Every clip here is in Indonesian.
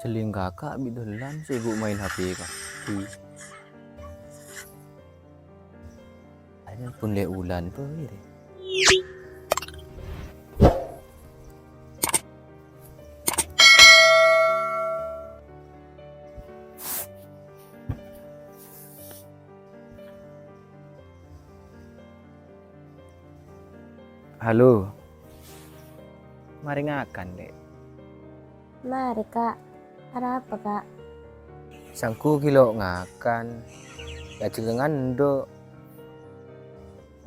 Celing kakak bidolan sibuk main HP kah. Ada pun le ulan pe re. Halo. Mari ngakan, Dek. Mari kak, ada apa kak? Sangku kilo ngakan. Ya cegengan do.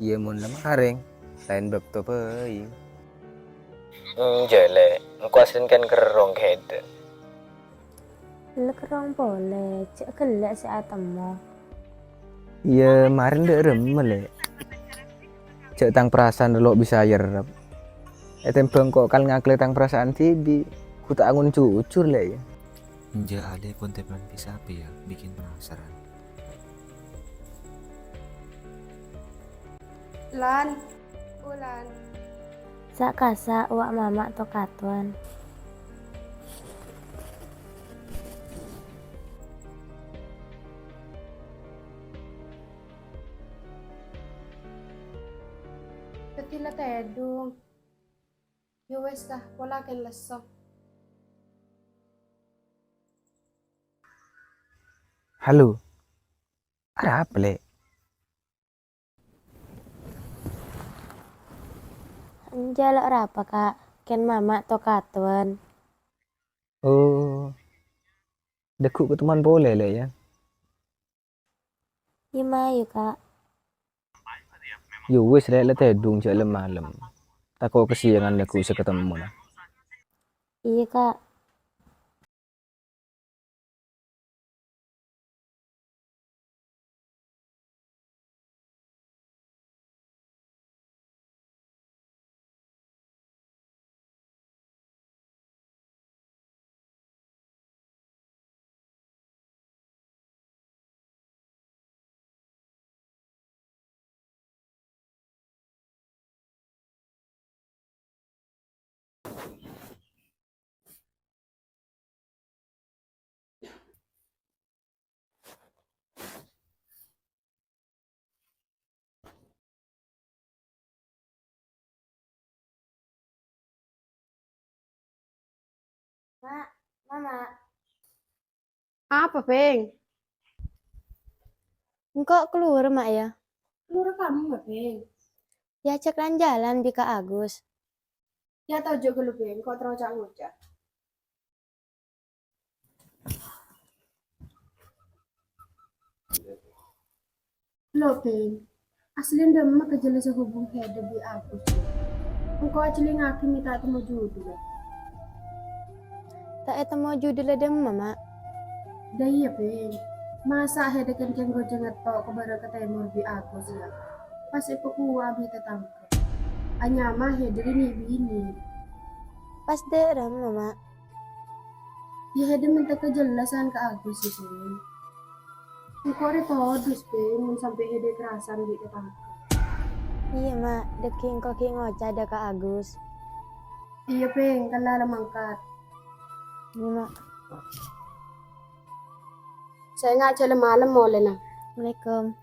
Iya mun lemaring. Lain bab to pe. Jele, engko asin kan kerong kede. Lekerong boleh, cek kelek si atemo. Iya, marin dek remel le. Cek tang perasaan lo bisa yerep. Tembang kok kal ngakle tang perasaan tibi. Ku tak angun cucur le ya. Ja ale pun teman bisa apa ya, bikin penasaran. Lan, ulan. Sak kasa uak mama to katuan. Tetila tedung. Yo wes kah, pola ken leso. Halo. Ada apa le? Jalak apa kak? Ken mama to katuan. Oh, deku ketemuan boleh le ya. Gimana yuk kak? Yo wes le tedung cek le malam. Tako kesiangan deku bisa ketemu nah. Iya kak. Mak, mama. Apa, Peng? Engkau keluar mak ya? Keluar kamu nggak, Peng? Ya cek jalan di Kak Agus. Ya tau juga lu, Peng. Kok terus ngocak. Lo, Peng. Asli demak kejelas hubung hede bi aku. Engkau acili ngaki minta temu judul. Tak eta mau judul dem mama. Dah iya, Peng. Masa hede kenceng gojeng ngetok kepada ketemur bi aku sih. Pas ipu kuah bi tetangga. Anyama hede ini bini. Pas derem mama. Ya hede minta kejelasan ke aku sih, Peng. Engkau ada todus, Peng. Sampai hede kerasan bi tetangga. Iya mak, deking kok ki ngocah ada Kak Agus. Iya, Peng. Kan lala mangkat. Iya mak. Saya nggak jalan malam mau lena. Assalamualaikum.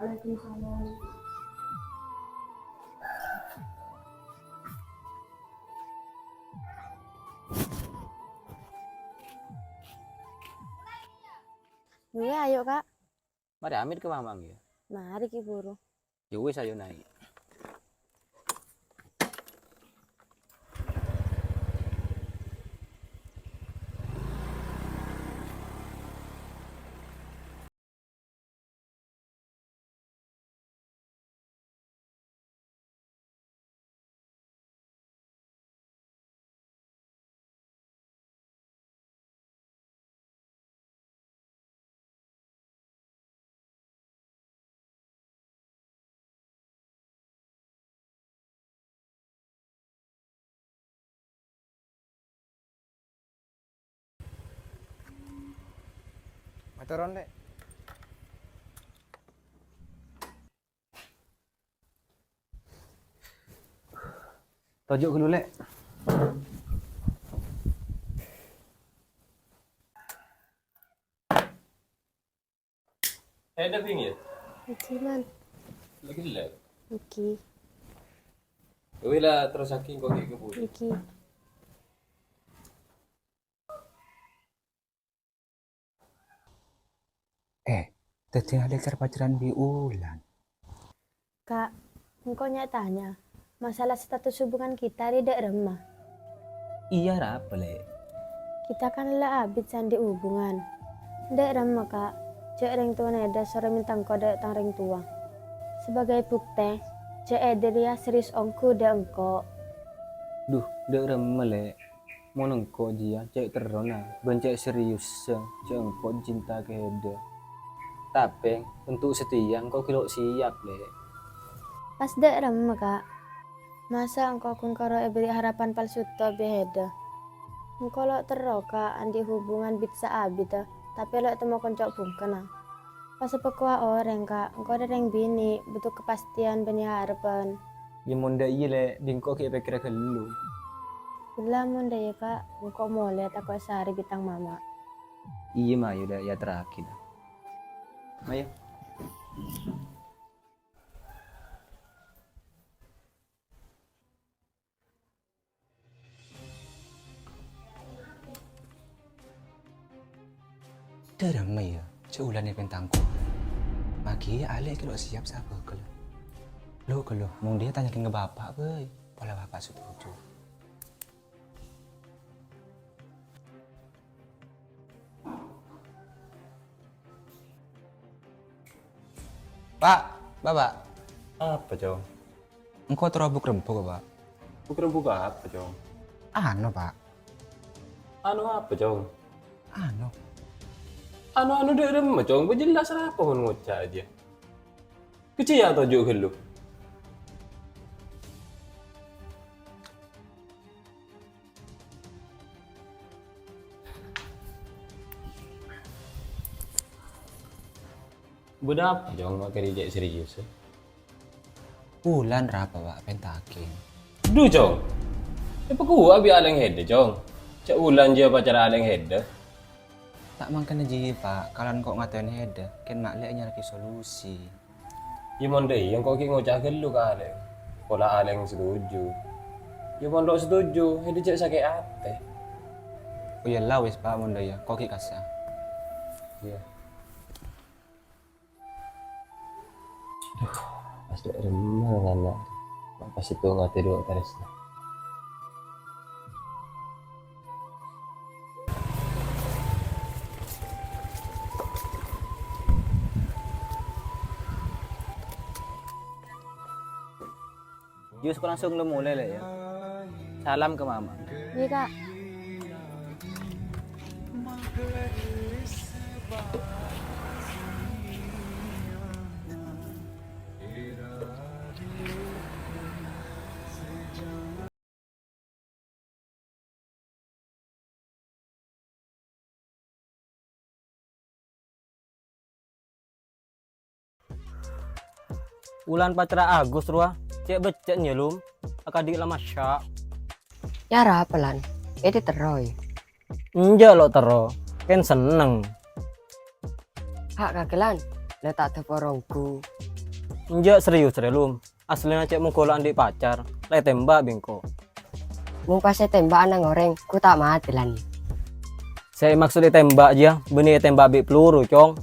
Waalaikumsalam. Iya ayo kak. Mari amit ke mamang ya. Mari ki buru. Yo wes ayo naik. Matoron dek. Tojuk dulu lek. Ada pingin? Iki man. Lagi lah. Iki. Wala terus aking kok kayak kebun. Iki. Tadi ada pacaran bi Ulan. Kak, engkau tanya masalah status hubungan kita di dek remah. Iya apa le? Kita kan lah abis sandi hubungan. Dek remah kak, cek ring tua neda sore mintang kode tang ring tua. Sebagai bukti, cek dia serius ongku dek engkau. Duh, dek remele. Mau nengko dia cek terona, bencek serius cek engko cinta ke hede. Tapi untuk setia engkau kilo siap le. Pas dek remah kak, masa engkau kun karo beri harapan palsu to beheda. Engkau lo teroka andi hubungan bisa abis tapi lo temu koncok bungkena. Pas pekua orang kak, engkau ada yang bini butuh kepastian beni harapan. Ya monda iya le, bingko kayak pikir ke lu. Bila mun ya kak, engkau mau lihat aku sehari bitang mama. Iya mah udah ya terakhir. Ayo. Ramai ya, Ulan ni pentangku. Maki ale kilo siap siapa kalau. Lo kalau mau dia tanya ke bapak boy, pola bapak setuju. Pak, bapak, Apa cong? engkau terobok rempuk pak? Bukan buka apa cong? Ano pak? Anu apa cong? Ano? Anu dek remah cong. Berjelas apa pun ngocak aja. Kecil atau juga lu? Berapa cong makan reject serius? Ulan rapa pak pentakin. Duh cong. Apa gua abi aleng head cong? Cak ulan je pacar aleng head. Tak makan aja pak, kalian kok ngatain heda, kan mak lek nyari solusi. Ya monde yang kau kira ngocak ke lu ka aleng. Pola aleng setuju. Ya mondok setuju, head cak sakit hati. Oh iya lah wis pak munda ya, kok kasar. Iya. Pas dek remah ngana. Pas itu ngate dua tarisnya. Jus ko langsung lumulai le ya. Salam ke mama. Iya kak. Ulan pacara Agus ruah, cek becek nyelum, akadik lama syak. Ya rapelan, itu teroy. Enja lo tero, kan seneng. Hak kagelan, letak teporongku. Enja serius relum, aslinya cek mengkolak adik pacar, le tembak bingko. Mung pas tembak anak goreng, ku tak mati lan. Saya maksudnya tembak aja, benih tembak bik peluru cong.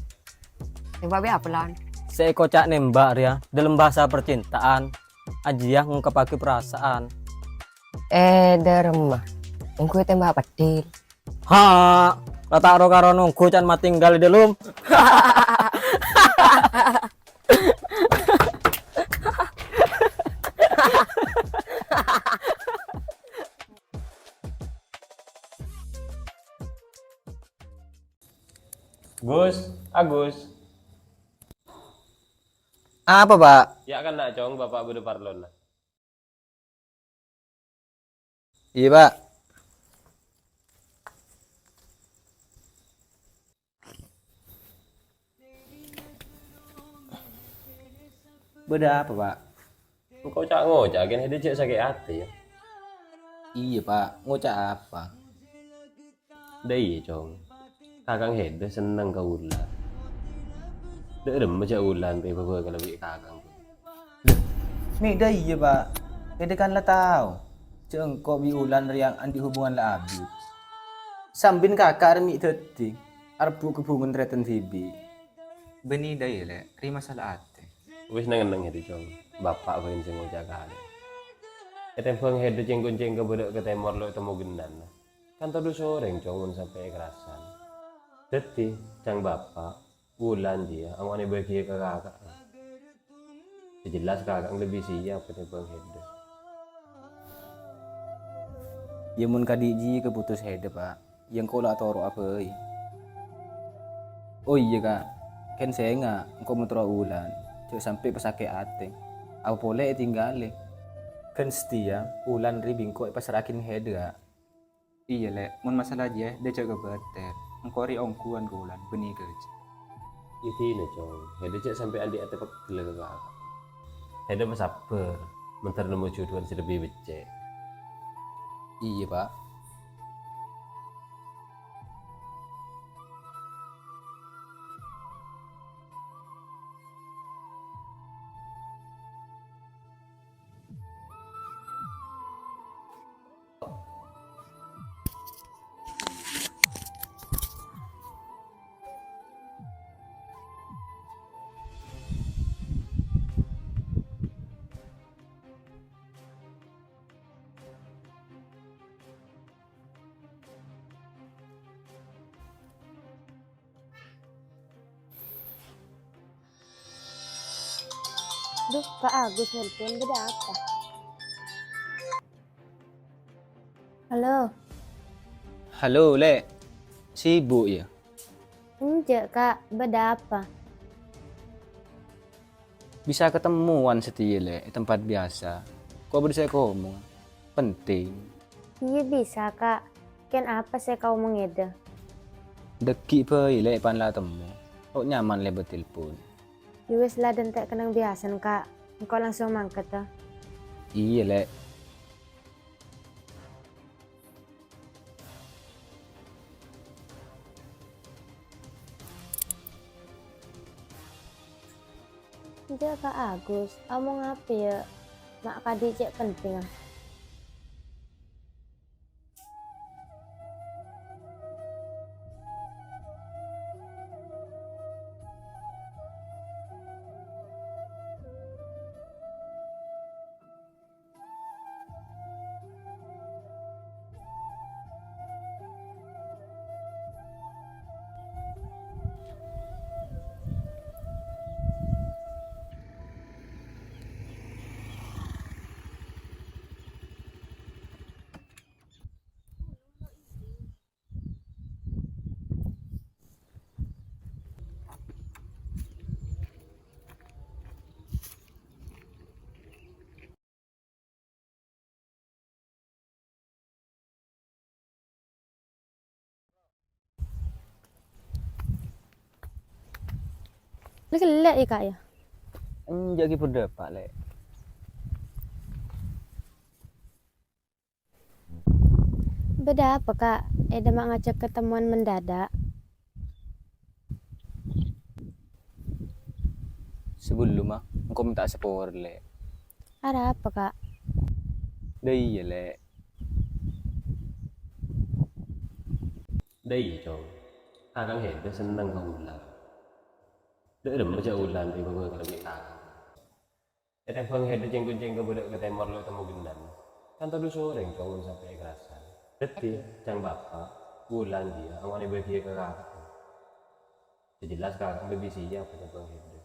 Tembak be apa lan? Saya kocak nembak ya, dalam bahasa percintaan, aja ngungkapake perasaan. Deremah, engku tembak pedil. Ha, kata karo nunggu can mati tinggal di dalam. Agus. Apa pak? Ya kan nak cong bapak bude parlon lah. Iya pak. Beda apa pak? Kau cak ngocak kan head cak sakit hati ya. Iya pak, ngocak apa? Dah iya cong. Kakang head seneng kau ulah. Dek rem macam ulan pe bawa kalau bik kakang tu. Nih dah iya pak. Kita kan lah tahu. Cek engkau bi ulan yang anti hubungan lah abi. Sambin kakak remi teti. Arbu kebungan treten tibi. Beni dah iya le. Ri masalah ate. Wis nang itu cong. Bapak ko sing ngocak kali. Etempeng head ceng-ceng ke budak ke temor lo temu genan. Kan tadu soreng cong sampai kerasan. Deti cang bapak ulan dia angwane bagi ke kakak. Jelas kakak lebih siap ketempeng head. Ya mun kadiji keputus hede pak. Yang kau lah toro apa? Oh iya kak. Kan saya nggak engkau mau ulan. Cuk sampai pesake ate. Apa boleh tinggal kan setia ulan ribing kok pasrakin hede kak. Iya le. Mun masalah dia cek ke beter. Engkau ri ongkuan ke ulan. Beni kerja. Itu nih cong. Head cek sampai andi ate pegel ke kakak. Head sabar. Mentar nemu jodohan si lebih becek. Iya pak. Duh, Kak Agus nelpon, beda apa? Halo, Halo le. Sibuk ya. enggak Kak, beda apa? Bisa ketemuan setia le tempat biasa. Kau berusaha ngomong. Penting. Iya bisa Kak. Ken apa sih kau mengeda? Deki pe le pan lah temu. Kok nyaman le bertelepon. Yowes lah dan tak kenang biasan Kak. Engkau langsung mangkat ah. Iya le. Enggak Kak Agus, omong apa ya? Mak kadi cek penting ah. Lek ya Kak ya. Jadi berdepak le. Beda apa Kak? Eda mak ngajak ketemuan mendadak. Sebelum mah engkau minta sepor le. Ada apa Kak? Dah iya le. Đây cong. Kakang head seneng ke ulan. Dek rem macam ulan pe bawa kalau bik kakang. Etempeng head ceng-ceng ke budak ke temor lo temu genan. Kan tadu soreng cong sampai kerasan. Deti cang bapak ulan dia angwane bagi ke kakak. Jelas kakak lebih siap ketempeng head.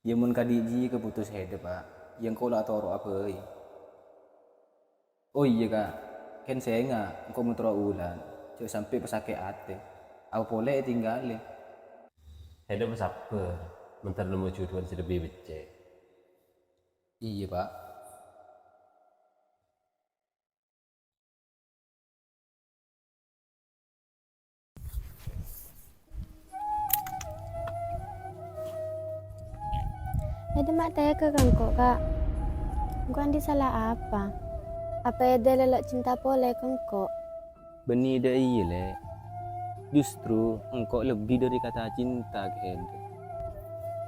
Ya mun kadiji keputus hede pak. Yang kau lah toro apa? Oh iya kak. Kan saya nggak engkau mau ulan. Cuk sampai pesake ate. Apa boleh tinggal le. Head sabar. Mentar nemu jodohan si lebih becek. Iya pak. Eda mak tanya ke kangko Kak. Engkau andi salah apa? Apa eda lelak cinta pole kangko? Beni dah iya le. Justru engkau lebih dari kata cinta ke Hede.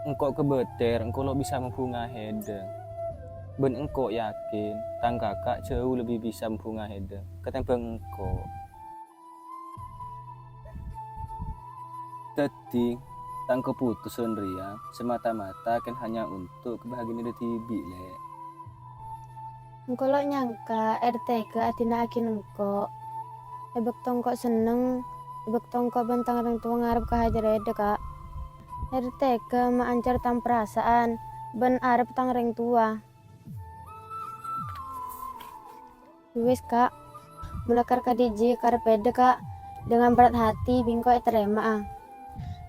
Engkau kebeter, engkau lo bisa menghunga Hede. Ben engkau yakin tang kakak jauh lebih bisa menghunga Hede ketimbang engkau. Jadi tang keputusan Ria semata-mata kan hanya untuk kebahagiaan dari Tibi le. Engko lo nyangka RT ke atina akin engko. Ebek tongkok seneng, ebek tongkok bentang orang tua ngarep ke hajar ede kak. RT ke maancar tang perasaan, ben arep tang orang tua. Wis kak, mulakar kadiji karep ede kak, dengan berat hati bingko terima ah.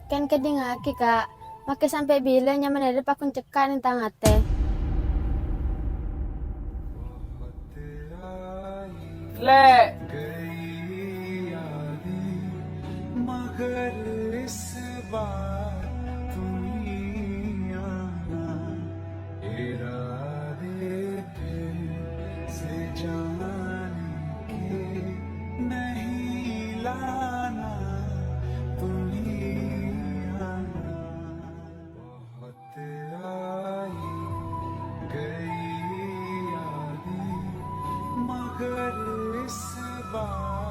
Kan kedingaki kak, make sampai bila nyaman ede pakun cekak nih tang ate. Le, मगर इस बार तुम ही आना इरादे दिल से जाने के नहीं लाना तुम ही आना बहुत आई गई यादें मगर इस बार